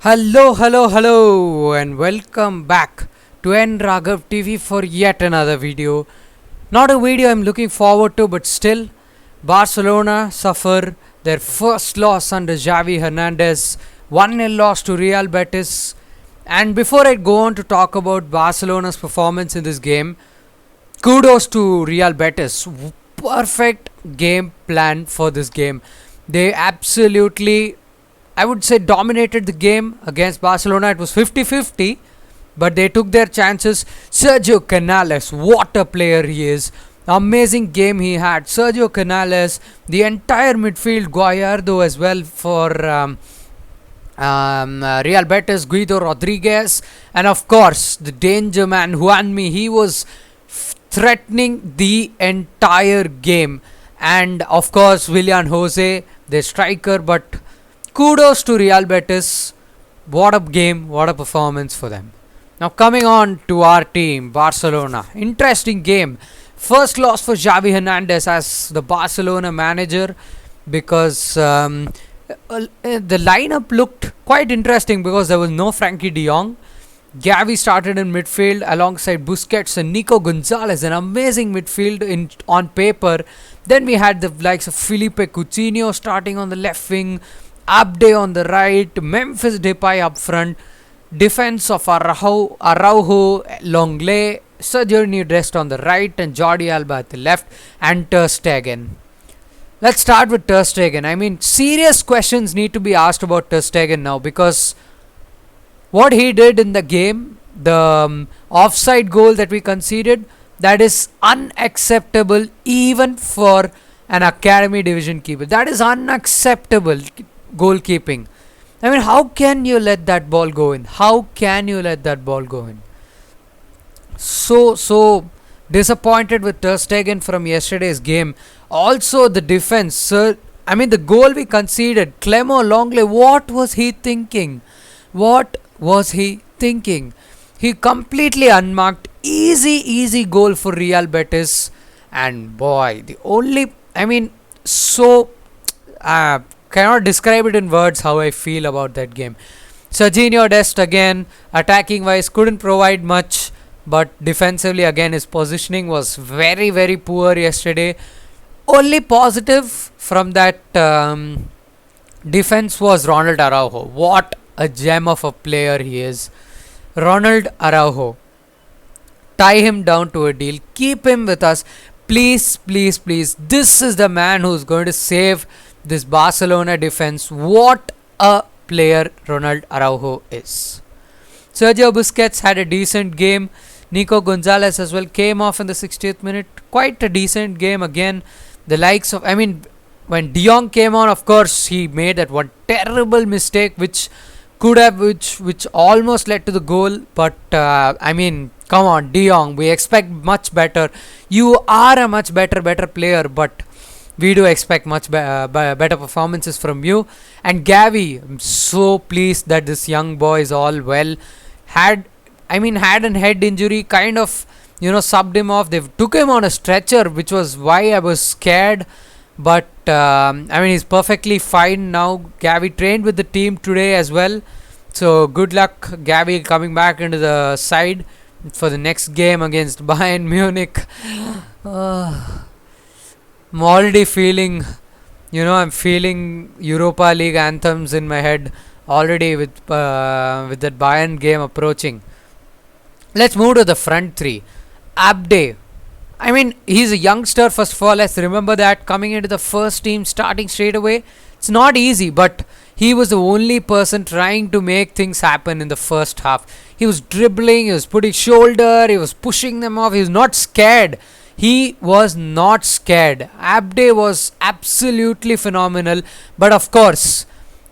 Hello, and welcome back to N Raghav TV for yet another video. Not a video I'm looking forward to, but still, Barcelona suffer their first loss under Xavi Hernandez, 1-0 loss to Real Betis. And before I go on to talk about Barcelona's performance in this game, kudos to Real Betis. Perfect game plan for this game. They absolutely, I would say, dominated the game against Barcelona. It was 50-50, but they took their chances. Sergio Canales, what a player he is. Amazing game he had. Sergio Canales, the entire midfield, Guayardo as well for Real Betis, Guido Rodriguez, and of course the danger man Juanmi. He was threatening the entire game, and of course Willian Jose, the striker. But kudos to Real Betis. What a game, what a performance for them. Now coming on to our team, Barcelona. Interesting game. First loss for Xavi Hernandez as the Barcelona manager, because the lineup looked quite interesting because there was no Frankie de Jong. Gavi started in midfield alongside Busquets and Nico Gonzalez, an amazing midfield on paper. Then we had the likes of Felipe Coutinho starting on the left wing, Abde on the right, Memphis Depay up front, defense of Araujo, Longley, Sergio Dest on the right, and Jordi Alba at the left, and Ter Stegen. Let's start with Ter Stegen. I mean, serious questions need to be asked about Ter Stegen now, because what he did in the game, the offside goal that we conceded, that is unacceptable even for an academy division keeper. That is unacceptable goalkeeping. I mean, how can you let that ball go in? How can you let that ball go in? So disappointed with Ter Stegen from yesterday's game. Also the defense, sir. I mean, the goal we conceded, Clément Lenglet, what was he thinking? What was he thinking? He completely unmarked. Easy goal for Real Betis. And boy, the only, I mean, so cannot describe it in words how I feel about that game. Sergio Dest again, attacking wise, couldn't provide much, but defensively again his positioning was very poor yesterday. Only positive from that defense was Ronald Araujo. What a gem of a player he is. Ronald Araujo. Tie him down to a deal. Keep him with us. Please. This is the man who's going to save this Barcelona defense. What a player Ronald Araujo is. Sergio Busquets had a decent game. Nico Gonzalez as well came off in the 60th minute. Quite a decent game again. The likes of, I mean, when De Jong came on, of course, he made that one terrible mistake which almost led to the goal. But I mean, come on, De Jong, we expect much better. You are a much better player, but we do expect much better performances from you. And Gavi, I'm so pleased that this young boy is all well. Had an head injury, kind of, subbed him off. They took him on a stretcher, which was why I was scared. But he's perfectly fine now. Gavi trained with the team today as well. So good luck, Gavi, coming back into the side for the next game against Bayern Munich. I'm already feeling, I'm feeling Europa League anthems in my head already with that Bayern game approaching. Let's move to the front three. Abde. I mean, he's a youngster, first of all. Let's remember that, coming into the first team, starting straight away. It's not easy, but he was the only person trying to make things happen in the first half. He was dribbling, he was putting shoulder, he was pushing them off. He was not scared. He was not scared. Abde was absolutely phenomenal. But of course,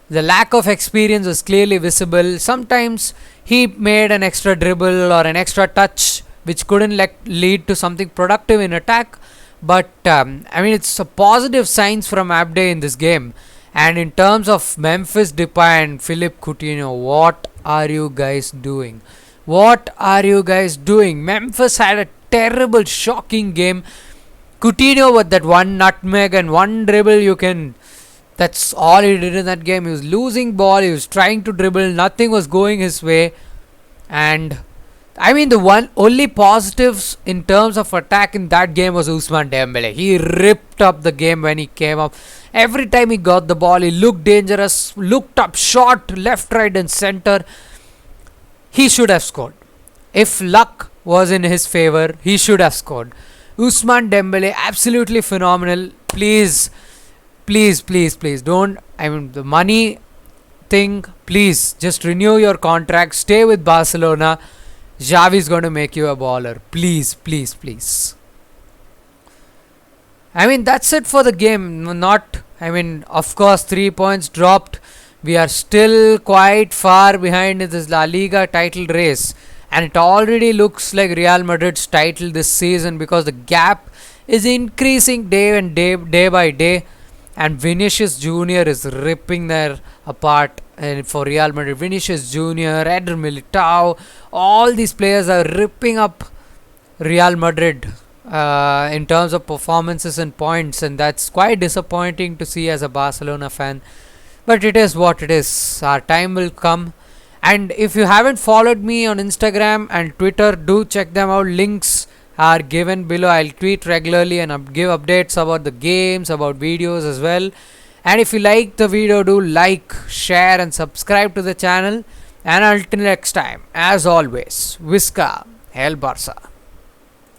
the lack of experience was clearly visible. Sometimes he made an extra dribble or an extra touch which couldn't lead to something productive in attack. But it's a positive signs from Abde in this game. And in terms of Memphis Depay and Philippe Coutinho, what are you guys doing? Memphis had a terrible, shocking game. Coutinho with that one nutmeg and one dribble, you can That's all he did in that game. He was losing ball, he was trying to dribble, nothing was going his way. And I mean, the one only positives in terms of attack in that game was Ousmane Dembele. He ripped up the game when he came up. Every time he got the ball, he looked dangerous, looked up, shot left, right, and center. He should have scored. If luck was in his favor, he should have scored. Ousmane Dembele, absolutely phenomenal. Please, please, please, please don't. I mean, the money thing, please just renew your contract, stay with Barcelona. Xavi is going to make you a baller. Please, please, please. I mean, that's it for the game. Not, I mean, of course, 3 points dropped. We are still quite far behind in this La Liga title race. And it already looks like Real Madrid's title this season because the gap is increasing day by day. And Vinicius Junior is ripping there apart for Real Madrid. Vinicius Junior, Eder Militao, all these players are ripping up Real Madrid in terms of performances and points, and that's quite disappointing to see as a Barcelona fan. But it is what it is. Our time will come. And if you haven't followed me on Instagram and Twitter, do check them out. Links are given below. I'll tweet regularly and give updates about the games, about videos as well. And if you like the video, do like, share and subscribe to the channel. And until next time, as always, Visca El Barça.